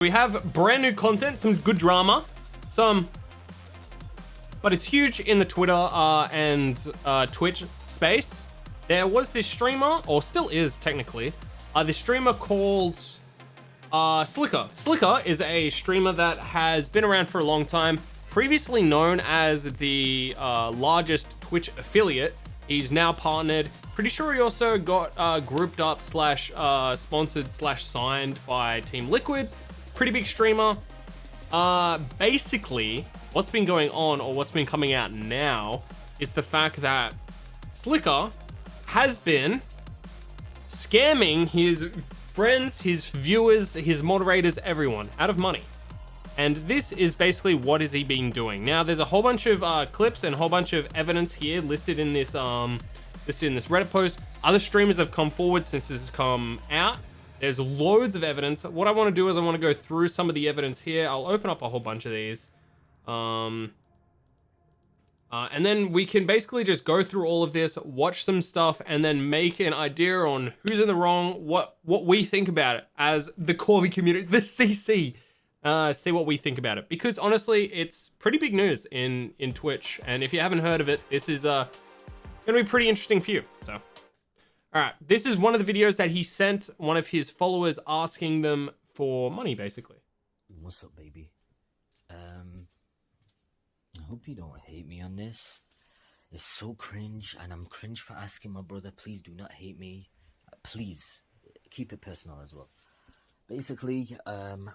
We have brand new content, some good drama, but it's huge in the Twitter and Twitch space. There was this streamer, or still is technically, this streamer called itsSlicker. itsSlicker is a streamer that has been around for a long time, previously known as the largest Twitch affiliate. He's now partnered. Pretty sure he also got grouped up slash sponsored slash signed by Team Liquid. Pretty big streamer. Basically, what's been going on, or what's been coming out now, is the fact that itsSlicker has been scamming his friends, his viewers, his moderators, everyone out of money. And this is basically what is he been doing. Now, there's a whole bunch of clips and a whole bunch of evidence here listed in this Reddit post. Other streamers have come forward since this has come out. There's loads of evidence. What I want to do is I want to go through some of the evidence here. I'll open up a whole bunch of these. And then we can basically just go through all of this, watch some stuff, and then make an idea on who's in the wrong, what we think about it as the Corvy community, the CC. See what we think about it. Because honestly, it's pretty big news in Twitch. And if you haven't heard of it, this is going to be pretty interesting for you. So. All right, this is one of the videos that he sent one of his followers asking them for money, basically. What's up, baby? I hope you don't hate me on this. It's so cringe, and I'm cringe for asking my brother. Please do not hate me. Please, keep it personal as well. Basically,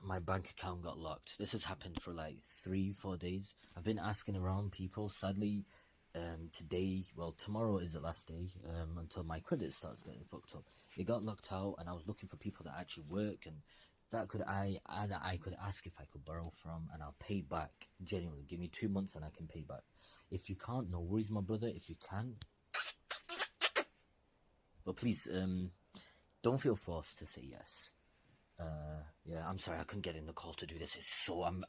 my bank account got locked. This has happened for like 3-4 days. I've been asking around people. Sadly, today, well, tomorrow is the last day until my credit starts getting fucked up. It got locked out, and I was looking for people that actually work and that I could ask if I could borrow from, and I'll pay back. Genuinely, give me 2 months and I can pay back. If you can't, no worries, my brother. If you can, but please, don't feel forced to say yes. Yeah, I'm sorry I couldn't get in the call to do this.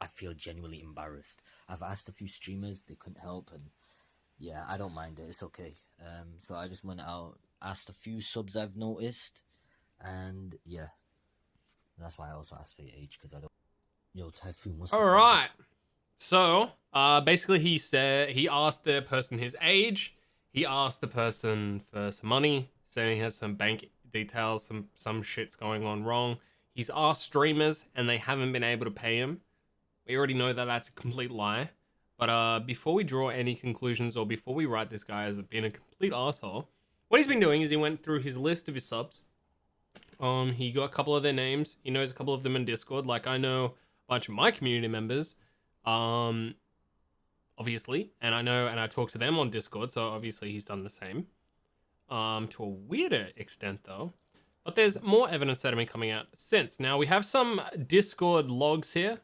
I feel genuinely embarrassed. I've asked a few streamers, they couldn't help, and yeah, I don't mind it. It's okay. So I just went out, asked a few subs I've noticed, and yeah, that's why I also asked for your age, because I don't. Yo, Typhoon, what's up? All right. So, basically, he asked the person his age. He asked the person for some money, saying he has some bank details, some shit's going on wrong. He's asked streamers, and they haven't been able to pay him. We already know that that's a complete lie. But before we draw any conclusions, or before we write this guy as being a complete asshole, what he's been doing is he went through his list of his subs. He got a couple of their names. He knows a couple of them in Discord. Like, I know a bunch of my community members, obviously, and I talk to them on Discord, so obviously he's done the same. To a weirder extent, though. But there's more evidence that have been coming out since. Now, we have some Discord logs here.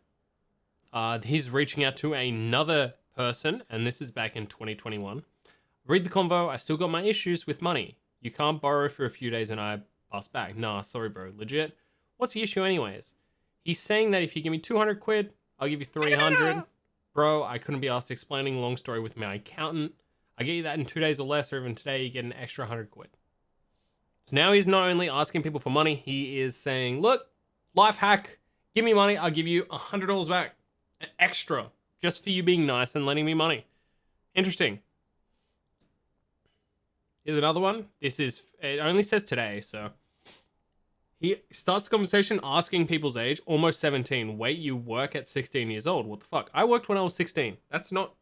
He's reaching out to another person, and this is back in 2021. Read the convo. I still got my issues with money. You can't borrow for a few days and I bust back. Nah, sorry, bro. Legit. What's the issue anyways? He's saying that if you give me 200 quid, I'll give you 300. Bro, I couldn't be asked explaining. Long story with my accountant. I get you that in 2 days or less, or even today, you get an extra 100 quid. So now he's not only asking people for money, he is saying, look, life hack, give me money, I'll give you $100 back. Extra, just for you being nice and lending me money. Interesting. Here's another one. It only says today, so. He starts the conversation asking people's age, almost 17. Wait, you work at 16 years old. What the fuck? I worked when I was 16. That's not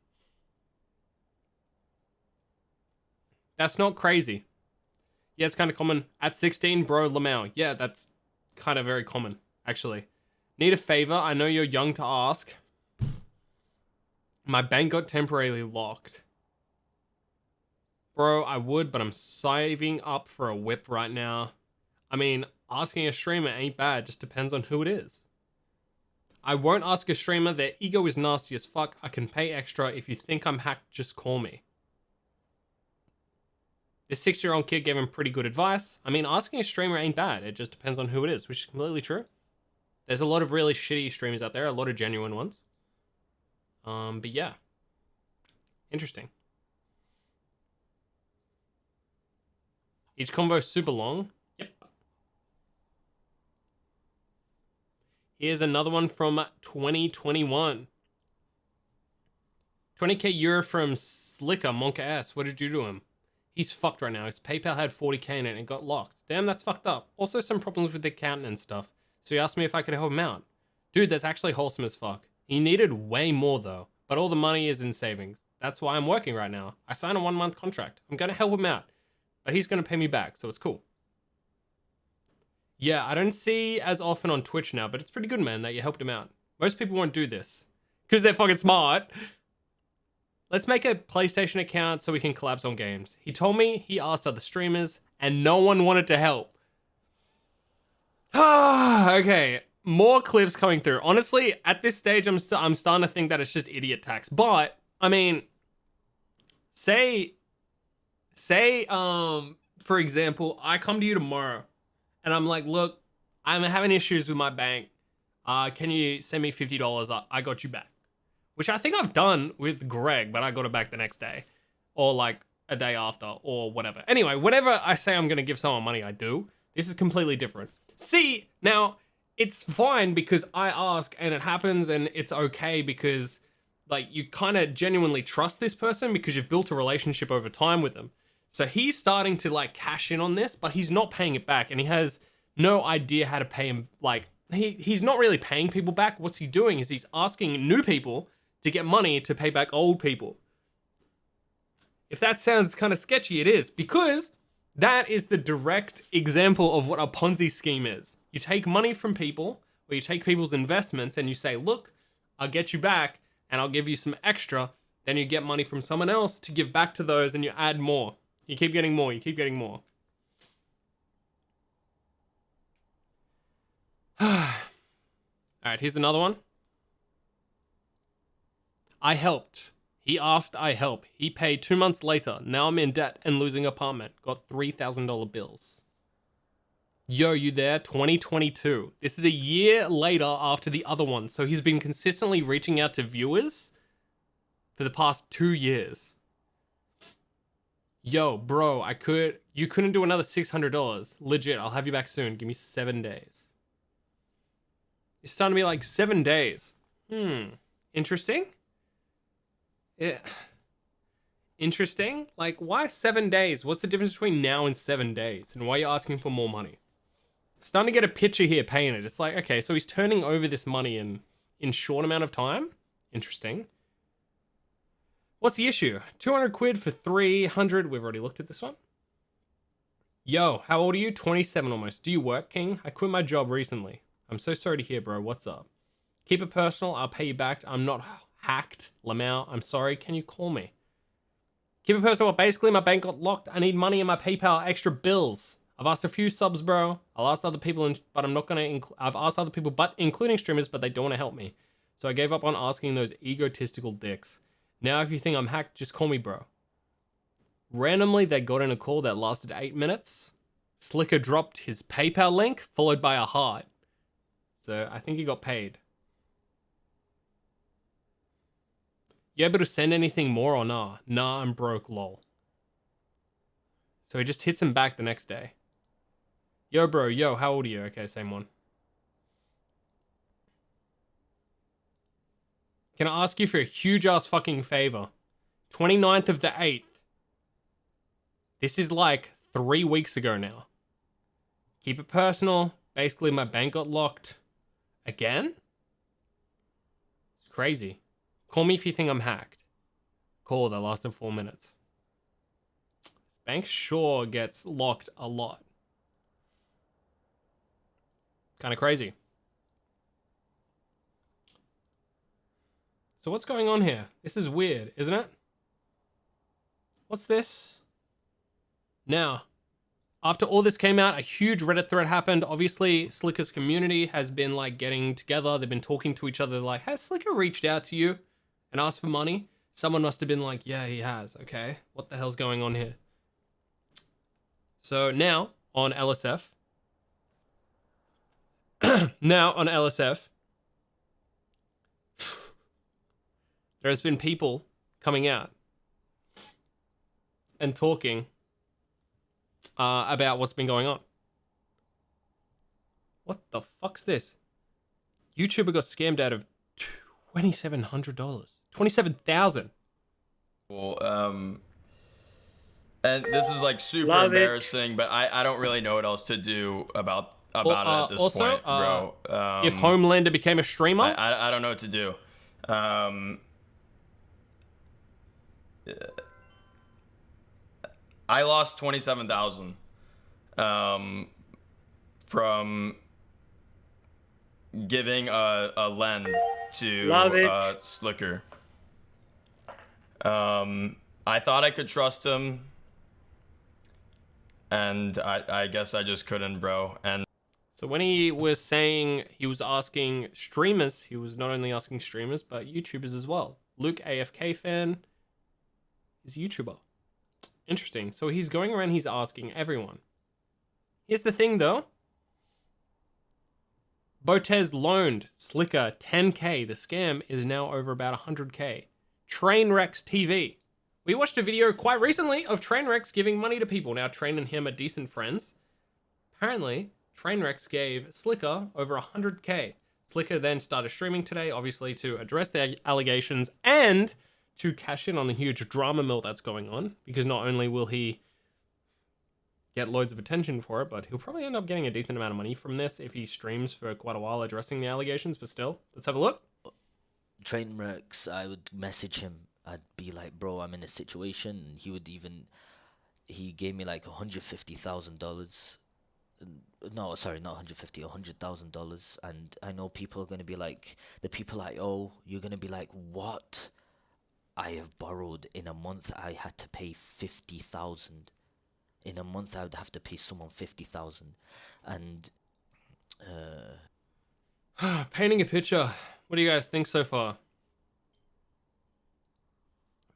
crazy. Yeah, it's kind of common. At 16, bro, Lamau. Yeah, that's kind of very common, actually. Need a favor? I know you're young to ask. My bank got temporarily locked. Bro, I would, but I'm saving up for a whip right now. I mean, asking a streamer ain't bad, just depends on who it is. I won't ask a streamer, their ego is nasty as fuck. I can pay extra. If you think I'm hacked, just call me. This 6-year-old kid gave him pretty good advice. I mean, asking a streamer ain't bad. It just depends on who it is, which is completely true. There's a lot of really shitty streamers out there, a lot of genuine ones. But yeah. Interesting. Each convo super long. Yep. Here's another one from 2021. 20k euro from Slicker Monka S. What did you do to him? He's fucked right now. His PayPal had 40k in it and it got locked. Damn, that's fucked up. Also some problems with the accountant and stuff. So he asked me if I could help him out. Dude, that's actually wholesome as fuck. He needed way more though, but all the money is in savings. That's why I'm working right now. I signed a 1-month contract. I'm gonna help him out, but he's gonna pay me back, so it's cool. Yeah, I don't see as often on Twitch now, but it's pretty good, man, that you helped him out. Most people won't do this because they're fucking smart. Let's make a PlayStation account so we can collabs on games. He told me he asked other streamers and no one wanted to help. Okay, more clips coming through. Honestly, at this stage, I'm starting to think that it's just idiot tax. But I mean, say, for example, I come to you tomorrow, and I'm like, look, I'm having issues with my bank. Can you send me $50? I got you back. Which I think I've done with Greg, but I got it back the next day. Or like a day after, or whatever. Anyway, whenever I say I'm going to give someone money, I do. This is completely different. See, now, it's fine because I ask and it happens and it's okay because like you kind of genuinely trust this person because you've built a relationship over time with them. So he's starting to like cash in on this, but he's not paying it back and he has no idea how to pay him. Like he's not really paying people back. What's he doing is he's asking new people to get money to pay back old people. If that sounds kind of sketchy, it is, because that is the direct example of what a Ponzi scheme is. You take money from people, or you take people's investments and you say, look, I'll get you back and I'll give you some extra. Then you get money from someone else to give back to those and you add more. You keep getting more, you keep getting more. All right, here's another one. I helped. He asked I help. He paid 2 months later. Now I'm in debt and losing apartment. Got $3,000 bills. Yo, you there? 2022. This is a year later after the other one. So he's been consistently reaching out to viewers for the past 2 years. Yo, bro, you couldn't do another $600. Legit, I'll have you back soon. Give me 7 days. It's starting to be like 7 days. Interesting. Yeah. Interesting. Like, why 7 days? What's the difference between now and 7 days? And why are you asking for more money? Starting to get a picture here painted. It's like, okay, so he's turning over this money in short amount of time? Interesting. What's the issue? 200 quid for 300. We've already looked at this one. Yo, how old are you? 27 almost. Do you work, King? I quit my job recently. I'm so sorry to hear, bro. What's up? Keep it personal. I'll pay you back. I'm not hacked. Lamau, I'm sorry. Can you call me? Keep it personal. Basically, my bank got locked. I need money in my PayPal. Extra bills. I've asked a few subs, bro. I'll ask other people, but I'm not going to... I've asked other people, but including streamers, but they don't want to help me. So I gave up on asking those egotistical dicks. Now, if you think I'm hacked, just call me, bro. Randomly, they got in a call that lasted 8 minutes. Slicker dropped his PayPal link, followed by a heart. So I think he got paid. You able to send anything more or nah? Nah, I'm broke, lol. So he just hits him back the next day. Yo, bro, yo, how old are you? Okay, same one. Can I ask you for a huge ass fucking favor? 29th of the 8th. This is like 3 weeks ago now. Keep it personal. Basically, my bank got locked. Again? It's crazy. Call me if you think I'm hacked. Call that lasted 4 minutes. This bank sure gets locked a lot. Kind of crazy. So what's going on here? This is weird, isn't it? What's this? Now, after all this came out, a huge Reddit thread happened. Obviously, Slicker's community has been like getting together. They've been talking to each other like, has Slicker reached out to you and asked for money? Someone must have been like, yeah, he has. Okay, what the hell's going on here? So now on LSF, there's been people coming out and talking about what's been going on. What the fuck's this? YouTuber got scammed out of $2,700. 27,000. Well, and this is like super Love it. embarrassing, but I don't really know what else to do about it at this Also, point, bro. If Homelander became a streamer, I don't know what to do. I lost 27,000 from giving a lend to Love it. Slicker. I thought I could trust him, and I guess I just couldn't, bro. And so when he was saying he was asking streamers, he was not only asking streamers, but YouTubers as well. Luke AFK fan is a YouTuber. Interesting. So he's going around, he's asking everyone. Here's the thing though. Botez loaned Slicker 10k. The scam is now over about 100k. Trainwrecks TV. We watched a video quite recently of Trainwrecks giving money to people. Now Train and him are decent friends. Apparently, Trainwrecks gave Slicker over 100k. Slicker then started streaming today, obviously to address the allegations and to cash in on the huge drama mill that's going on. Because not only will he get loads of attention for it, but he'll probably end up getting a decent amount of money from this if he streams for quite a while addressing the allegations. But still, let's have a look. Trainwrecks, I would message him. I'd be like, bro, I'm in a situation. And he gave me like $150,000. No, sorry, not 150, $100,000. And I know people are going to be like, the people I owe, you're going to be like, what? I have borrowed in a month. I had to pay 50,000. In a month, I would have to pay someone 50,000. And, Painting a picture. What do you guys think so far?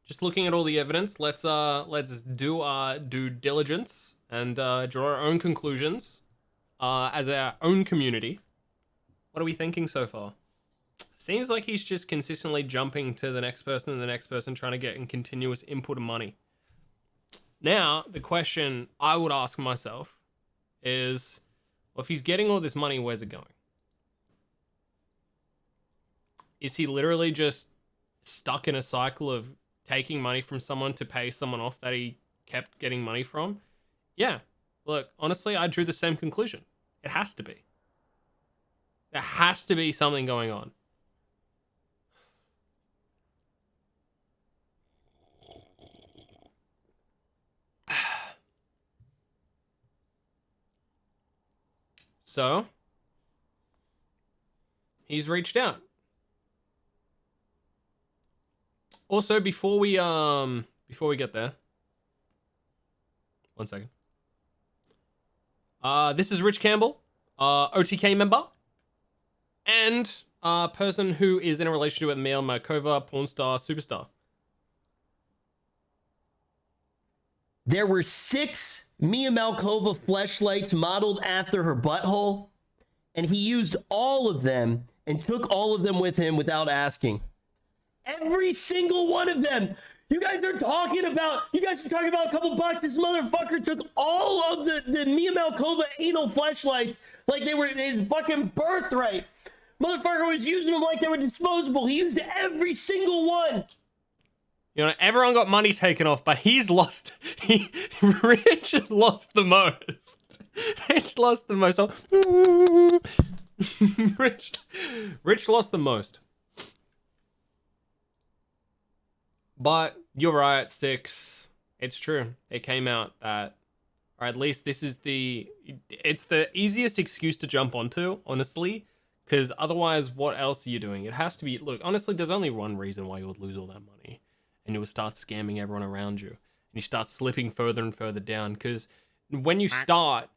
Just looking at all the evidence, let's do our due diligence and draw our own conclusions as our own community. What are we thinking so far? Seems like he's just consistently jumping to the next person and the next person, trying to get in continuous input of money. Now, the question I would ask myself is, well, if he's getting all this money, where's it going? Is he literally just stuck in a cycle of taking money from someone to pay someone off that he kept getting money from? Yeah. Look, honestly, I drew the same conclusion. It has to be. There has to be something going on. So, he's reached out. Also, before we get there, one second. This is Rich Campbell, OTK member, and a person who is in a relationship with Mia Markova, porn star, superstar. There were 6 Mia Malkova fleshlights modeled after her butthole, and he used all of them and took all of them with him without asking. Every single one of them. You guys are talking about a couple bucks. This motherfucker took all of the Mia Malkova anal fleshlights like they were his fucking birthright. Motherfucker was using them like they were disposable. He used every single one. You know, everyone got money taken off, but he's lost. Rich lost the most. Rich lost the most. Rich lost the most. But you're right, 6. It's true. It came out that, or at least this is it's the easiest excuse to jump onto, honestly, because otherwise, what else are you doing? It has to be, look, honestly, there's only one reason why you would lose all that money. And you would start scamming everyone around you. And you start slipping further and further down. Because when you start,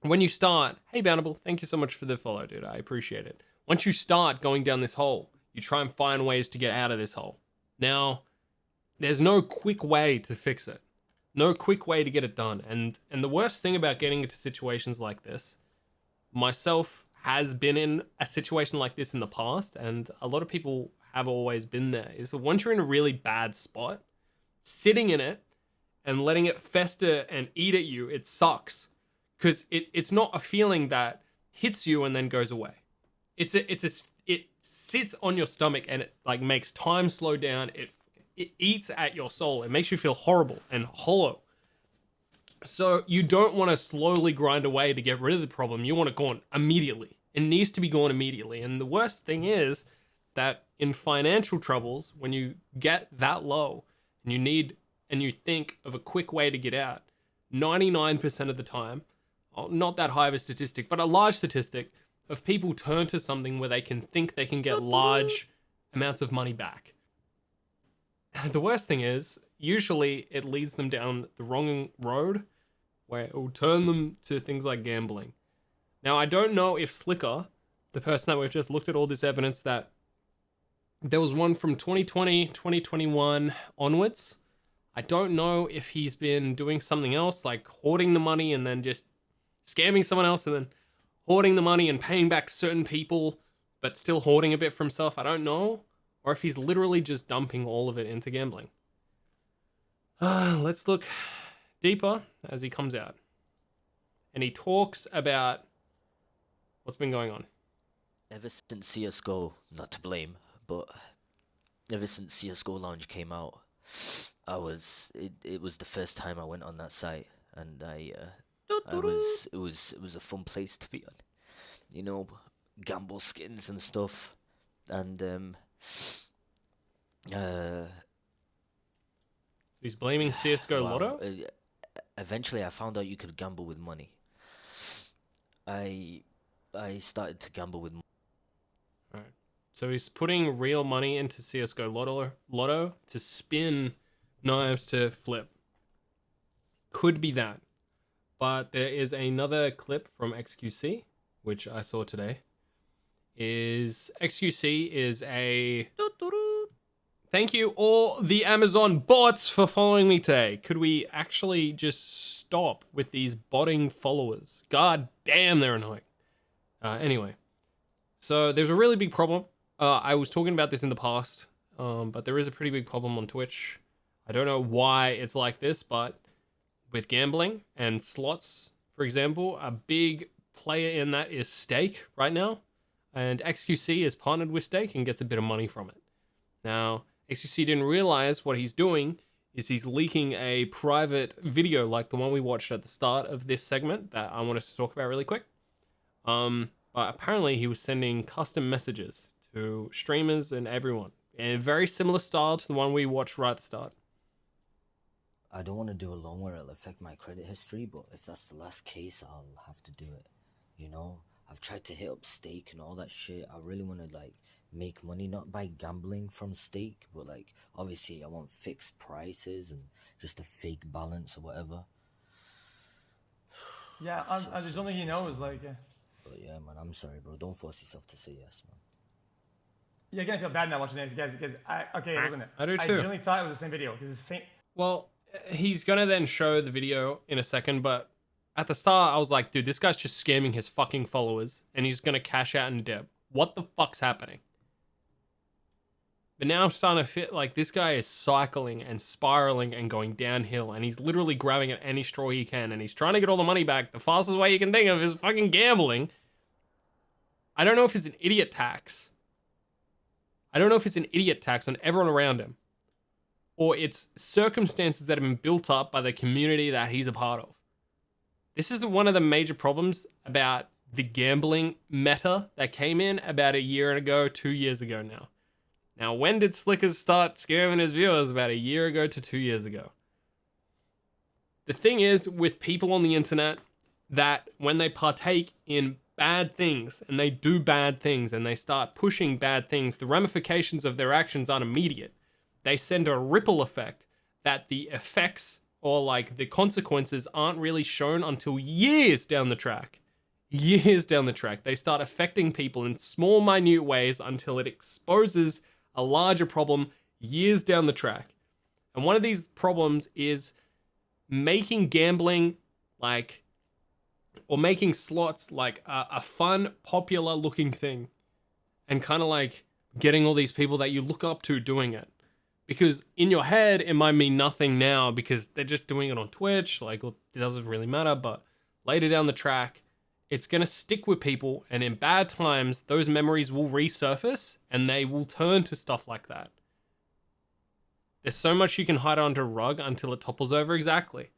hey Bountiful, thank you so much for the follow, dude. I appreciate it. Once you start going down this hole, you try and find ways to get out of this hole. Now, there's no quick way to fix it. No quick way to get it done. And the worst thing about getting into situations like this, myself has been in a situation like this in the past, and a lot of people have always been there, is that once you're in a really bad spot, sitting in it and letting it fester and eat at you, it sucks. Because it's not a feeling that hits you and then goes away. it sits on your stomach and it like makes time slow down. It eats at your soul. It makes you feel horrible and hollow. So you don't want to slowly grind away to get rid of the problem. You want it gone immediately. It needs to be gone immediately. And the worst thing is that in financial troubles, when you get that low and you think of a quick way to get out, 99% of the time, not that high of a statistic, but a large statistic of people turn to something where they can think they can get large amounts of money back. The worst thing is, usually it leads them down the wrong road where it will turn them to things like gambling. Now, I don't know if Slicker, the person that we've just looked at all this evidence that there was one from 2020, 2021 onwards. I don't know if he's been doing something else, like hoarding the money and then just scamming someone else and then hoarding the money and paying back certain people, but still hoarding a bit for himself. I don't know. Or if he's literally just dumping all of it into gambling. Let's look deeper as he comes out. And he talks about what's been going on. Ever since CSGO, not to blame, but ever since CSGO Lounge came out, it was the first time I went on that site, and it was a fun place to be on. You know, gamble skins and stuff, and He's blaming CSGO wow, Lotto? Eventually I found out you could gamble with money. I started to gamble with money. Alright. So he's putting real money into CSGO Lotto to spin knives to flip. Could be that. But there is another clip from XQC, which I saw today. XQC is a... Thank you all the Amazon bots for following me today. Could we actually just stop with these botting followers? God damn, they're annoying. Anyway, so there's a really big problem. I was talking about this in the past, but there is a pretty big problem on Twitch. I don't know why it's like this, but with gambling and slots, for example, a big player in that is Stake right now. And XQC is partnered with Stake and gets a bit of money from it. Now, XQC didn't realize what he's doing is he's leaking a private video like the one we watched at the start of this segment that I wanted to talk about really quick. But apparently he was sending custom messages to streamers and everyone in a very similar style to the one we watched right at the start. I don't want to do a loan where it'll affect my credit history, but if that's the last case, I'll have to do it. You know, I've tried to hit up Stake and all that shit. I really want to like make money, not by gambling from Stake, but like obviously I want fixed prices and just a fake balance or whatever. Yeah, I just don't think he knows, like... But yeah, man, I'm sorry, bro. Don't force yourself to say yes, man. Yeah, again, I feel bad now watching it, guys, because okay, it wasn't it? I do too. I genuinely thought it was the same video, because it's the same... Well, he's gonna then show the video in a second, but at the start I was like, dude, this guy's just scamming his fucking followers and he's gonna cash out in debt. What the fuck's happening? But now I'm starting to feel like this guy is cycling and spiraling and going downhill, and he's literally grabbing at any straw he can, and he's trying to get all the money back. The fastest way you can think of is fucking gambling. I don't know if it's an idiot tax. I don't know if it's an idiot tax on everyone around him, or it's circumstances that have been built up by the community that he's a part of. This is one of the major problems about the gambling meta that came in about a year ago, 2 years ago now. Now, when did Slicker start scamming his viewers? About a year ago to 2 years ago. The thing is with people on the internet that when they partake in bad things and they do bad things and they start pushing bad things, the ramifications of their actions aren't immediate. They send a ripple effect that the effects or like the consequences aren't really shown until years down the track. Years down the track. They start affecting people in small, minute ways until it exposes a larger problem years down the track. And one of these problems is making gambling like, or making slots like a fun, popular looking thing, and kind of like getting all these people that you look up to doing it. Because in your head, it might mean nothing now because they're just doing it on Twitch. Like, well, it doesn't really matter. But later down the track, it's going to stick with people, and in bad times, those memories will resurface and they will turn to stuff like that. There's so much you can hide under a rug until it topples over. Exactly.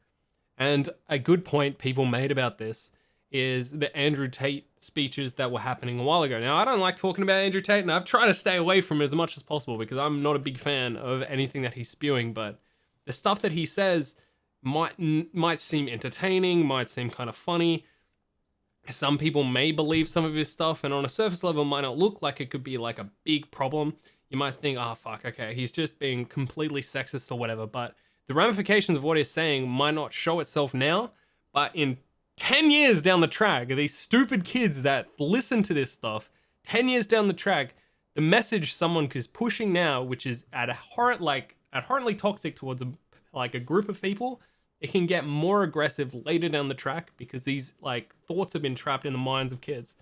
And a good point people made about this is the Andrew Tate speeches that were happening a while ago. Now, I don't like talking about Andrew Tate, and I've tried to stay away from it as much as possible because I'm not a big fan of anything that he's spewing, but the stuff that he says might seem entertaining, might seem kind of funny. Some people may believe some of his stuff, and on a surface level might not look like it could be like a big problem. You might think, oh, fuck, okay, he's just being completely sexist or whatever, but the ramifications of what he's saying might not show itself now, but in 10 years down the track, these stupid kids that listen to this stuff, 10 years down the track, the message someone is pushing now, which is abhorrently toxic towards a group of people, it can get more aggressive later down the track because these like thoughts have been trapped in the minds of kids.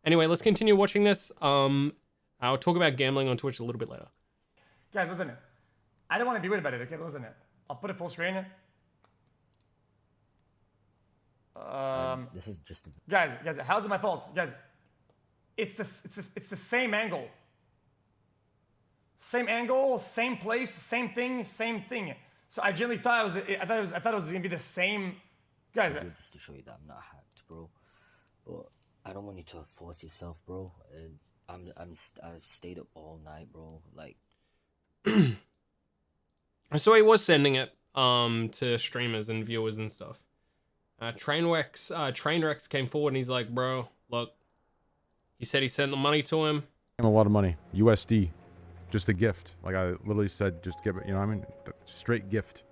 Anyway, let's continue watching this. I'll talk about gambling on Twitch a little bit later. Guys, listen. I don't want to be weird about it, okay? But listen. I'll put it full screen. This is just. Guys, how's it my fault? Guys, it's the same angle. Same angle, same place, same thing, same thing. So I genuinely thought I thought it was gonna be the same. Guys, just to show you that I'm not hacked, bro. But I don't want you to force yourself, bro. I've stayed up all night, bro. Like. So he was sending it to streamers and viewers and stuff. Trainwreck came forward and he's like, bro, look, he said he sent the money to him. A lot of money, USD, just a gift. Like I literally said, just give it, you know what I mean? Straight gift.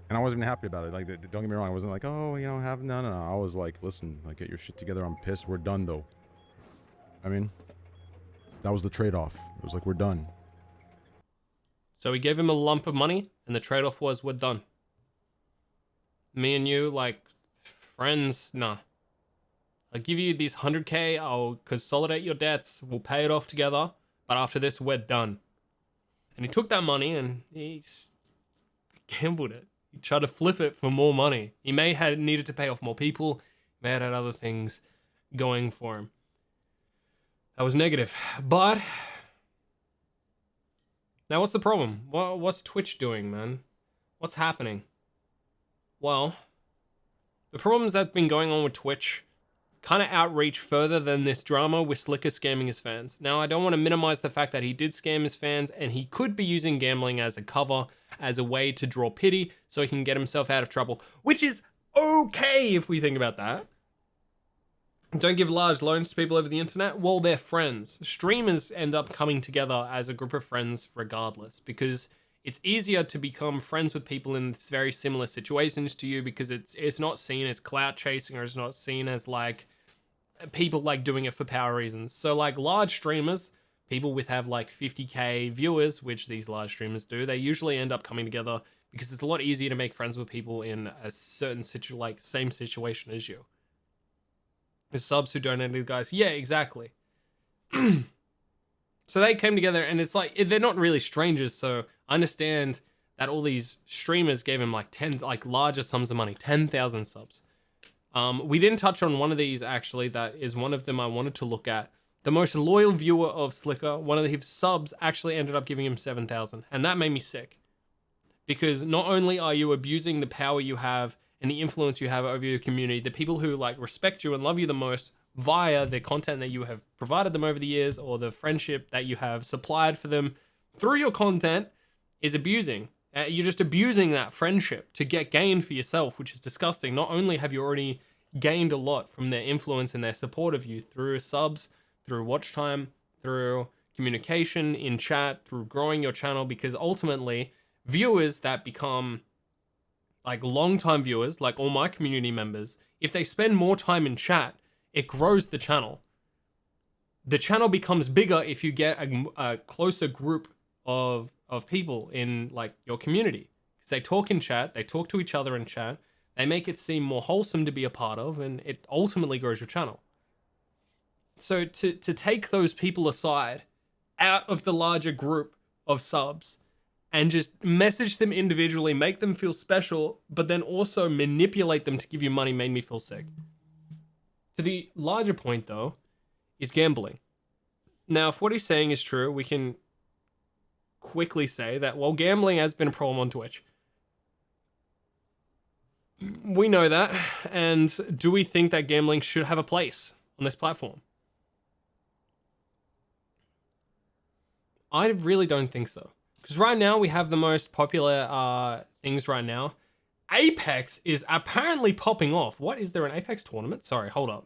And I wasn't even happy about it. Like, don't get me wrong, I wasn't like, oh, you know, no. I was like, listen, like, get your shit together. I'm pissed. We're done, though. I mean, that was the trade-off. It was like, we're done. So he gave him a lump of money, and the trade-off was, we're done. Me and you, like, friends, nah. I'll give you these 100K, I'll consolidate your debts, we'll pay it off together, but after this, we're done. And he took that money and he gambled it. He tried to flip it for more money. He may have needed to pay off more people, he may have had other things going for him. That was negative, but now what's the problem? What's Twitch doing, man? What's happening? Well, the problems that have been going on with Twitch kind of outreach further than this drama with Slicker scamming his fans. Now, I don't want to minimize the fact that he did scam his fans, and he could be using gambling as a cover, as a way to draw pity, so he can get himself out of trouble, which is okay if we think about that. Don't give large loans to people over the internet. Well, they're friends. Streamers end up coming together as a group of friends regardless, because it's easier to become friends with people in very similar situations to you because it's not seen as clout chasing, or it's not seen as like people like doing it for power reasons. So like large streamers, people with have like 50K viewers, which these large streamers do, they usually end up coming together because it's a lot easier to make friends with people in a certain same situation as you. The subs who donated, guys, yeah, exactly. So they came together, and it's like, they're not really strangers, so I understand that all these streamers gave him like larger sums of money, 10,000 subs. We didn't touch on one of these, actually. That is one of them I wanted to look at. The most loyal viewer of Slicker, one of his subs, actually ended up giving him 7,000, and that made me sick. Because not only are you abusing the power you have and the influence you have over your community, the people who like respect you and love you the most via the content that you have provided them over the years, or the friendship that you have supplied for them through your content, is abusing. You're just abusing that friendship to get gain for yourself, which is disgusting. Not only have you already gained a lot from their influence and their support of you through subs, through watch time, through communication in chat, through growing your channel, because ultimately viewers that become like long-time viewers, like all my community members, if they spend more time in chat, it grows the channel. The channel becomes bigger if you get a closer group of people in like your community. Because they talk in chat, they talk to each other in chat, they make it seem more wholesome to be a part of, and it ultimately grows your channel. So to take those people aside out of the larger group of subs and just message them individually, make them feel special, but then also manipulate them to give you money made me feel sick. To the larger point, though, is gambling. Now, if what he's saying is true, we can quickly say that, well, gambling has been a problem on Twitch. We know that, and do we think that gambling should have a place on this platform? I really don't think so. Because right now, we have the most popular things right now. Apex is apparently popping off. What? Is there an Apex tournament? Sorry, hold up.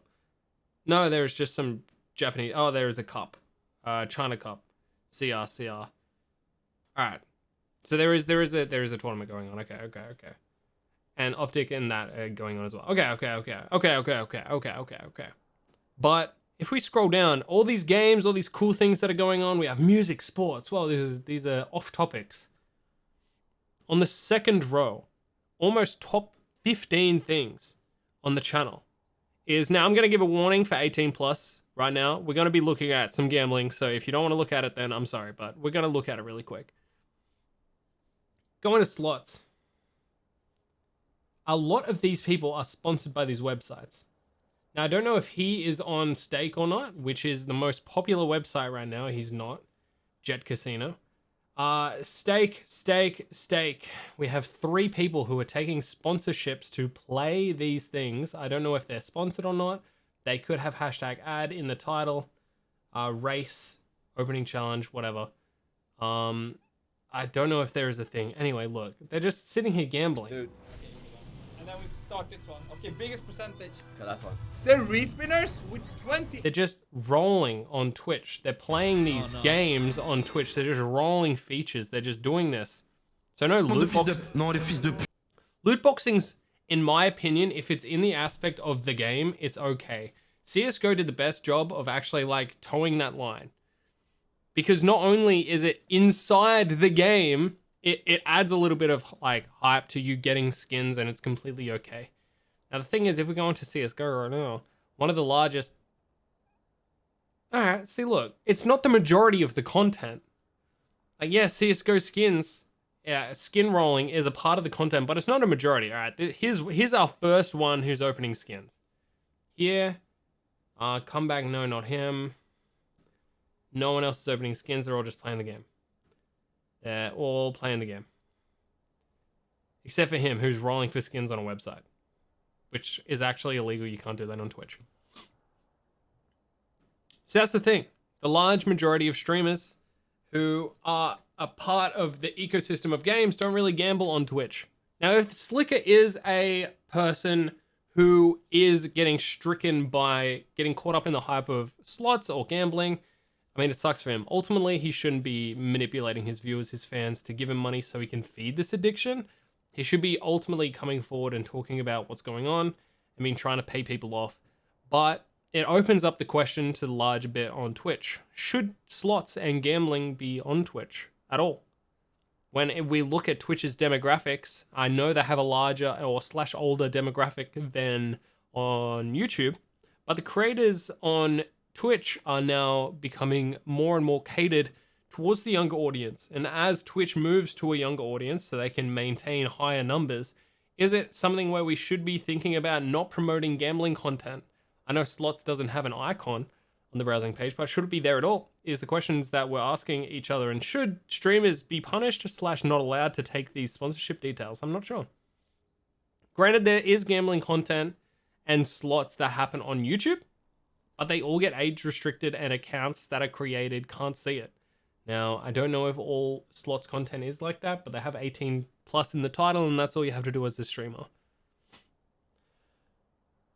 No, there is just some Japanese... Oh, there is a cup. China Cup. CR. Alright. So there is a tournament going on. Okay. And Optic and that are going on as well. Okay. But if we scroll down, all these games, all these cool things that are going on, we have music, sports. Well, these are off topics. On the second row, almost top 15 things on the channel is, now I'm going to give a warning for 18 plus right now. We're going to be looking at some gambling. So if you don't want to look at it, then I'm sorry, but we're going to look at it really quick. Going to slots. A lot of these people are sponsored by these websites. Now, I don't know if he is on Stake or not, which is the most popular website right now. He's not. Jet Casino. Stake. We have 3 people who are taking sponsorships to play these things. I don't know if they're sponsored or not. They could have hashtag ad in the title. Race, opening challenge, whatever. I don't know if there is a thing. Anyway, look. They're just sitting here gambling. Dude. And then we start this one. Okay, biggest percentage. Okay, last one. The respinners with 20. They're just rolling on Twitch. They're playing these games on Twitch. They're just rolling features. They're just doing this. So no loot box. Loot boxing's, in my opinion, if it's in the aspect of the game, it's okay. CSGO did the best job of actually like towing that line. Because not only is it inside the game, it adds a little bit of like hype to you getting skins, and it's completely okay. Now the thing is, if we go into CSGO right now, one of the largest... Alright, see look, it's not the majority of the content. Like yeah, CSGO skins, yeah, skin rolling is a part of the content, but it's not a majority. Alright, here's our first one who's opening skins. Here, comeback, no, not him. No one else is opening skins, they're all just playing the game. They're all playing the game. Except for him, who's rolling for skins on a website. Which is actually illegal, you can't do that on Twitch. So that's the thing. The large majority of streamers who are a part of the ecosystem of games don't really gamble on Twitch. Now, if itsSlicker is a person who is getting stricken by getting caught up in the hype of slots or gambling, I mean, it sucks for him. Ultimately, he shouldn't be manipulating his viewers, his fans, to give him money so he can feed this addiction. He should be ultimately coming forward and talking about what's going on. I mean, trying to pay people off. But it opens up the question to the larger bit on Twitch. Should slots and gambling be on Twitch at all? When we look at Twitch's demographics, I know they have a larger or / older demographic than on YouTube, but the creators on Twitch are now becoming more and more catered towards the younger audience. And as Twitch moves to a younger audience so they can maintain higher numbers, is it something where we should be thinking about not promoting gambling content? I know slots doesn't have an icon on the browsing page, but should it be there at all? Is the questions that we're asking each other. And should streamers be punished / not allowed to take these sponsorship details? I'm not sure. Granted, there is gambling content and slots that happen on YouTube, but they all get age restricted and accounts that are created can't see it. Now, I don't know if all slots content is like that, but they have 18 plus in the title, and that's all you have to do as a streamer.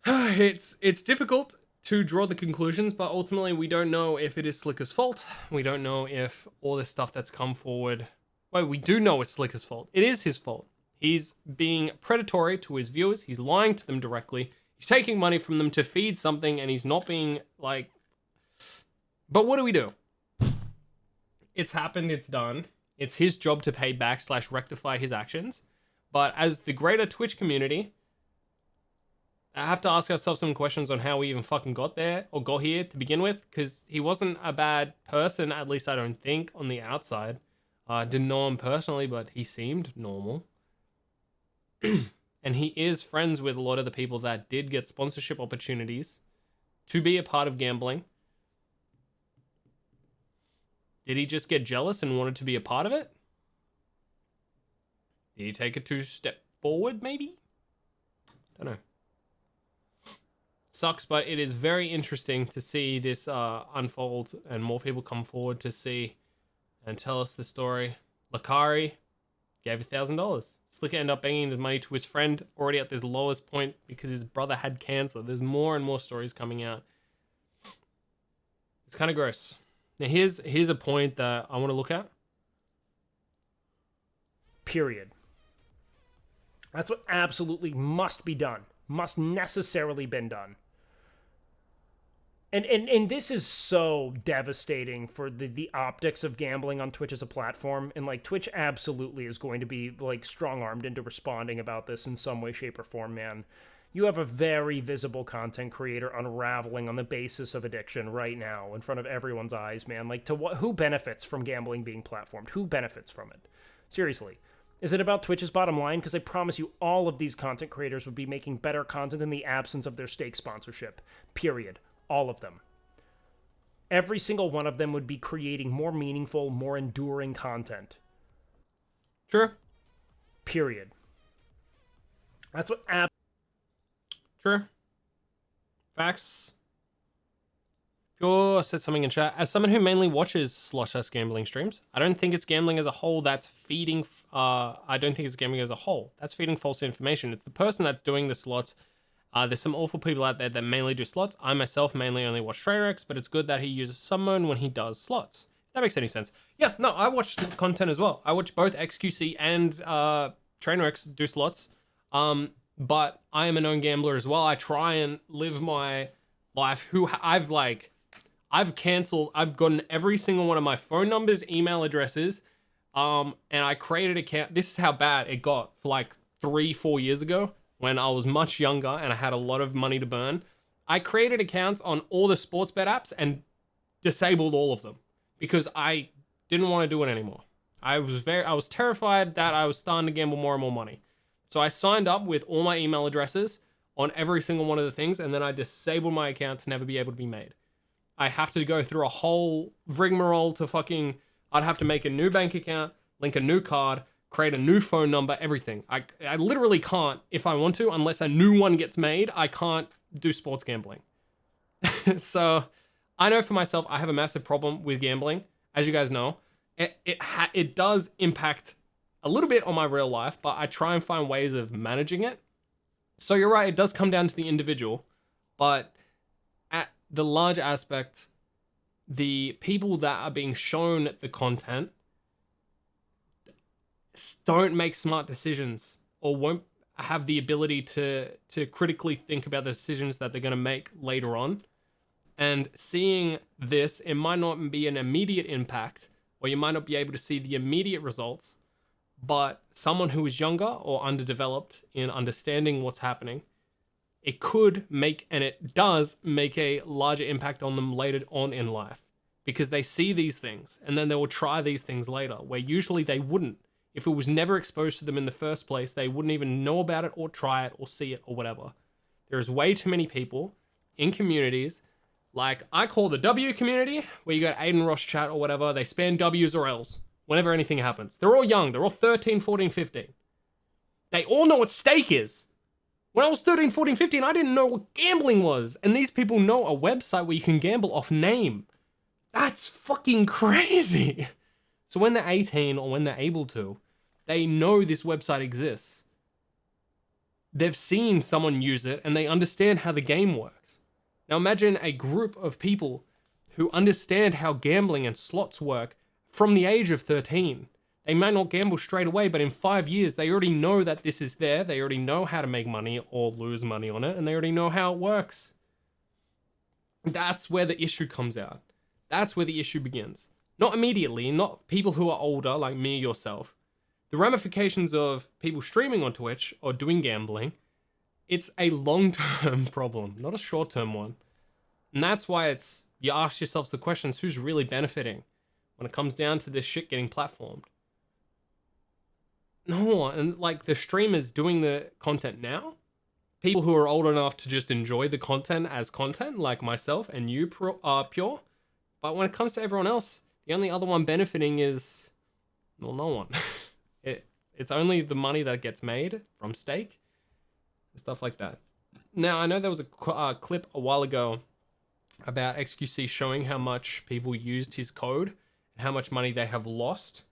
It's difficult to draw the conclusions, but ultimately we don't know if it is Slicker's fault. We don't know if all this stuff that's come forward... Well, we do know it's Slicker's fault. It is his fault. He's being predatory to his viewers. He's lying to them directly. He's taking money from them to feed something, and he's not being, like... But what do? It's happened, it's done. It's his job to pay back / rectify his actions. But as the greater Twitch community, I have to ask ourselves some questions on how we even fucking got there, or got here to begin with, because he wasn't a bad person, at least I don't think, on the outside. Didn't know him personally, but he seemed normal. And he is friends with a lot of the people that did get sponsorship opportunities to be a part of gambling. Did he just get jealous and wanted to be a part of it? Did he take a 2-step forward, maybe? Don't know. Sucks, but it is very interesting to see this unfold and more people come forward to see and tell us the story. Lakari gave $1,000. Slicker ended up banging his money to his friend, already at this lowest point because his brother had cancer. There's more and more stories coming out. It's kind of gross. Now, here's a point that I want to look at. Period. That's what absolutely must be done. Must necessarily been done. And this is so devastating for the optics of gambling on Twitch as a platform. And like Twitch absolutely is going to be like strong-armed into responding about this in some way, shape, or form, man. You have a very visible content creator unraveling on the basis of addiction right now in front of everyone's eyes, man. Like, who benefits from gambling being platformed? Who benefits from it? Seriously. Is it about Twitch's bottom line? Because I promise you all of these content creators would be making better content in the absence of their stake sponsorship. Period. All of them. Every single one of them would be creating more meaningful, more enduring content. Sure. Period. That's what Sure. Facts. Pure said something in chat. As someone who mainly watches Slosh gambling streams, I don't think it's gambling as a whole that's feeding... I don't think it's gambling as a whole. That's feeding false information. It's the person that's doing the slots. There's some awful people out there that mainly do slots. I myself mainly only watch TraderX, but it's good that he uses Summon when he does slots. If that makes any sense. Yeah, no, I watch content as well. I watch both XQC and TraderX do slots. But I am a known gambler as well. I try and live my life. I've gotten every single one of my phone numbers, email addresses, and I created an account. This is how bad it got for like 3-4 years ago when I was much younger and I had a lot of money to burn. I created accounts on all the sports bet apps and disabled all of them because I didn't want to do it anymore. I was terrified that I was starting to gamble more and more money. So I signed up with all my email addresses on every single one of the things, and then I disabled my account to never be able to be made. I have to go through a whole rigmarole to I'd have to make a new bank account, link a new card, create a new phone number, everything. I literally can't, if I want to, unless a new one gets made, I can't do sports gambling. So I know for myself, I have a massive problem with gambling. As you guys know, it does impact a little bit on my real life, but I try and find ways of managing it. So you're right, it does come down to the individual, but at the large aspect, the people that are being shown the content don't make smart decisions or won't have the ability to critically think about the decisions that they're going to make later on. And seeing this, it might not be an immediate impact, or you might not be able to see the immediate results, but someone who is younger or underdeveloped in understanding what's happening, it could make, and it does make, a larger impact on them later on in life, because they see these things and then they will try these things later, where usually they wouldn't. If it was never exposed to them in the first place, they wouldn't even know about it or try it or see it or whatever. There's way too many people in communities, like I call the W community, where you got Aiden Ross chat or whatever, they spam W's or L's whenever anything happens. They're all young. They're all 13, 14, 15. They all know what stake is. When I was 13, 14, 15, I didn't know what gambling was. And these people know a website where you can gamble off name. That's fucking crazy. So when they're 18 or when they're able to, they know this website exists. They've seen someone use it and they understand how the game works. Now imagine a group of people who understand how gambling and slots work from the age of 13. They might not gamble straight away, but in 5 years, they already know that this is there. They already know how to make money or lose money on it, and they already know how it works. That's where the issue comes out. That's where the issue begins. Not immediately, not people who are older, like me or yourself. The ramifications of people streaming on Twitch or doing gambling, it's a long-term problem, not a short-term one. And that's why you ask yourselves the questions, who's really benefiting? when it comes down to this shit getting platformed. No one, and like the streamers doing the content now, people who are old enough to just enjoy the content as content, like myself and you, Pure. But when it comes to everyone else, the only other one benefiting is, well, no one. It's only the money that gets made from stake and stuff like that. Now, I know there was a clip a while ago about XQC showing how much people used his code and how much money they have lost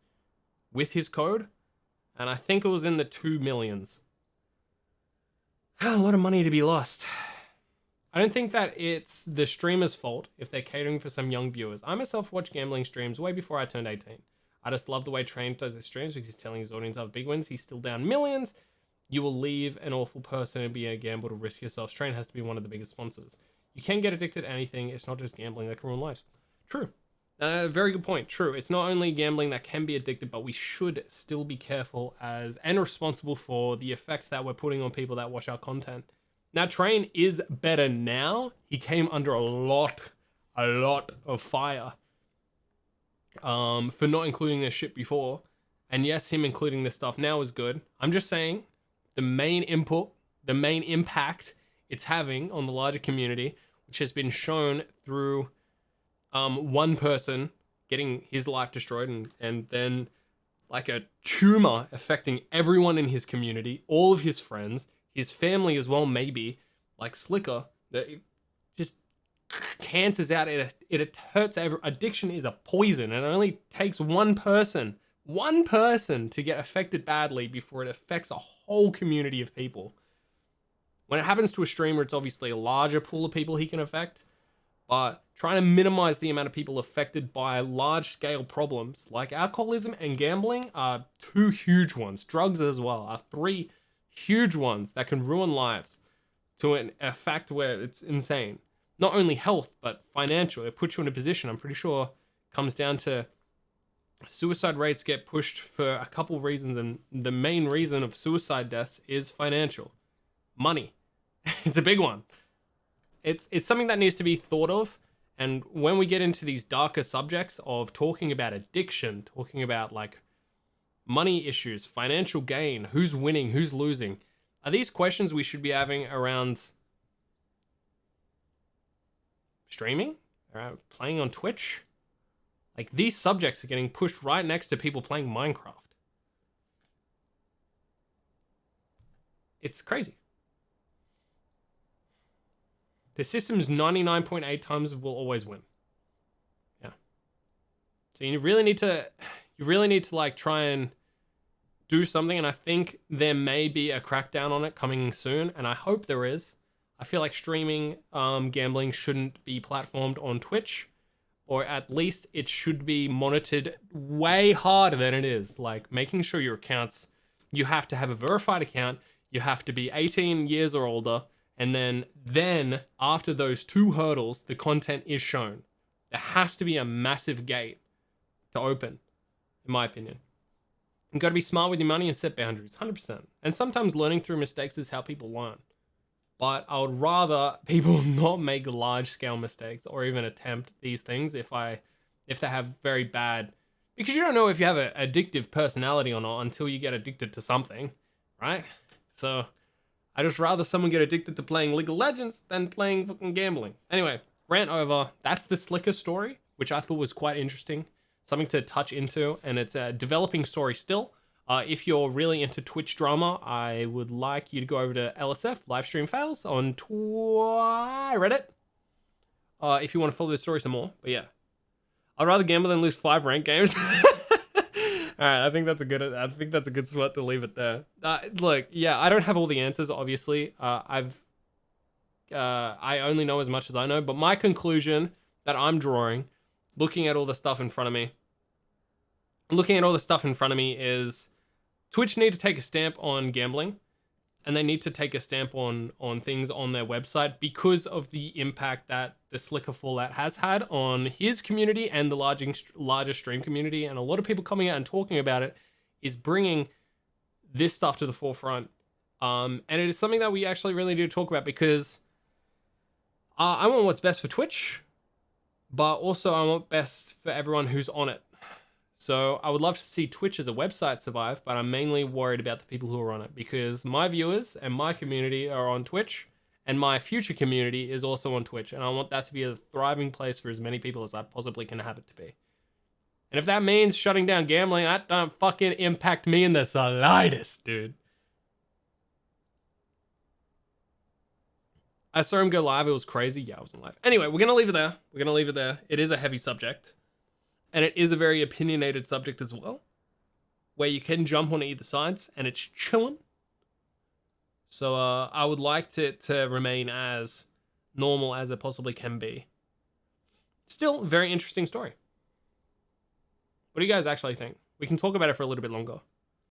with his code. And I think it was in the 2 millions. A lot of money to be lost. I don't think that it's the streamer's fault if they're catering for some young viewers. I myself watched gambling streams way before I turned 18. I just love the way Train does his streams because he's telling his audience of big wins. He's still down millions. You will leave an awful person and be a gamble to risk yourself. Train has to be one of the biggest sponsors. You can get addicted to anything. It's not just gambling that can ruin lives. True. Very good point. True. It's not only gambling that can be addicted, but we should still be careful and responsible for the effect that we're putting on people that watch our content. Now, Train is better now. He came under a lot of fire for not including this shit before. And yes, him including this stuff now is good. I'm just saying the main impact it's having on the larger community, which has been shown through one person getting his life destroyed and then like a tumor affecting everyone in his community, all of his friends, his family as well, maybe, like Slicker, that just cancers out. It hurts. Addiction is a poison, and it only takes one person to get affected badly before it affects a whole community of people. When it happens to a streamer, it's obviously a larger pool of people he can affect, but trying to minimize the amount of people affected by large-scale problems like alcoholism and gambling are 2 huge ones. Drugs as well are 3 huge ones that can ruin lives to a fact where it's insane. Not only health, but financial. It puts you in a position, I'm pretty sure, comes down to suicide rates get pushed for a couple of reasons, and the main reason of suicide deaths is financial. Money. It's a big one. It's something that needs to be thought of, and when we get into these darker subjects of talking about addiction, talking about like money issues, financial gain, who's winning, who's losing, are these questions we should be having around streaming, around playing on Twitch? Like, these subjects are getting pushed right next to people playing Minecraft. It's crazy. The system's 99.8 times will always win. Yeah. So you really need to like try and do something, and I think there may be a crackdown on it coming soon, and I hope there is. I feel like streaming gambling shouldn't be platformed on Twitch, or at least it should be monitored way harder than it is. Like, making sure your accounts, you have to have a verified account, you have to be 18 years or older, and then after those 2 hurdles, the content is shown. There has to be a massive gate to open, in my opinion. You've got to be smart with your money and set boundaries, 100%. And sometimes learning through mistakes is how people learn. But I would rather people not make large-scale mistakes or even attempt these things if they have very bad... Because you don't know if you have an addictive personality or not until you get addicted to something, right? So I'd just rather someone get addicted to playing League of Legends than playing fucking gambling. Anyway, rant over. That's the Slicker story, which I thought was quite interesting. Something to touch into, and it's a developing story still. If you're really into Twitch drama, I would like you to go over to LSF, Livestream Fails, on Reddit. If you want to follow the story some more. But yeah, I'd rather gamble than lose 5 ranked games. All right, I think that's a good spot to leave it there. Look, yeah, I don't have all the answers, obviously. I only know as much as I know, but my conclusion that I'm drawing, looking at all the stuff in front of me, is Twitch need to take a stamp on gambling, and they need to take a stamp on things on their website because of the impact that the Slicker Fallout has had on his community and the larger stream community. And a lot of people coming out and talking about it is bringing this stuff to the forefront. And it is something that we actually really need to talk about, because I want what's best for Twitch, but also I want best for everyone who's on it. So I would love to see Twitch as a website survive, but I'm mainly worried about the people who are on it because my viewers and my community are on Twitch, and my future community is also on Twitch, and I want that to be a thriving place for as many people as I possibly can have it to be. And if that means shutting down gambling, that don't fucking impact me in the slightest, dude. I saw him go live. It was crazy. Yeah, I wasn't live. Anyway, we're going to leave it there. We're going to leave it there. It is a heavy subject. And it is a very opinionated subject as well, where you can jump on either sides, and it's chilling. So I would like to remain as normal as it possibly can be. Still, very interesting story. What do you guys actually think? We can talk about it for a little bit longer.